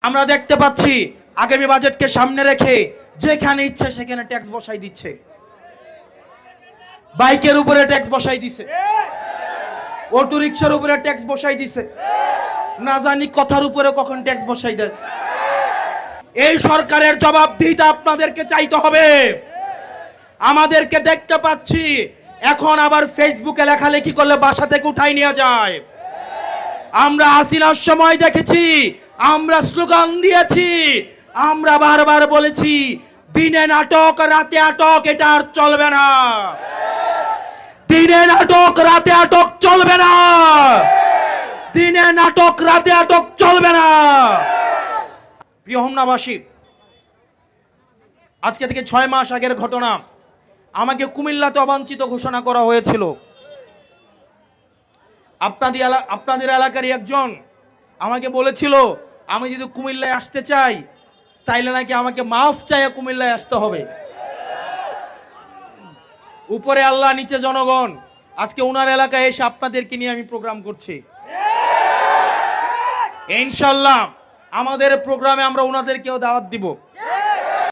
আমরা দেখতে পাচ্ছি আগামী বাজেটকে সামনে রেখে যেখানে ইচ্ছে সেখানে ট্যাক্স বসাই দিচ্ছে। বাইকের উপরে ট্যাক্স বসাই দিছে, অটো রিকশার উপরে ট্যাক্স বসাই দিছে, না জানি কথার উপরে কখন ট্যাক্স বসাই দেয়। এই সরকারের জবাবদিহিতা আপনাদেরকে চাইতে হবে। আমাদেরকে দেখতে পাচ্ছি এখন আবার ফেসবুকে লেখালেখি করলে বাসা থেকে উঠাই নিয়ে যায়। আমরা হাসিনার সময় দেখেছি, আমরা স্লোগান দিয়েছি, আমরা বারবার বলেছি দিনে নাটক রাতে আটক, এটা আর চলবে না। দিনে নাটক রাতে আটক চলবে না, দিনে নাটক রাতে আটক চলবে না। প্রিয় হোমনাবাসী, আজকে থেকে 6 মাস আগের ঘটনা। আমাকে কুমিল্লাতে অবাঞ্ছিত ঘোষণা করা হয়েছিল। আপনাদের এলাকারই একজন আমাকে বলেছিল আমি যদি কুমিল্লায় আসতে চাই তাইলে নাকি আমাকে মাফ চাইয়া কুমিল্লায় আসতে হবে। উপরে আল্লাহ নিচে জনগণ। আজকে ওনার এলাকায় এসে আপনাদেরকে নিয়ে আমি প্রোগ্রাম করছি। ইনশাআল্লাহ আমাদের প্রোগ্রামে আমরা ওনাদেরকেও দাওয়াত দিব।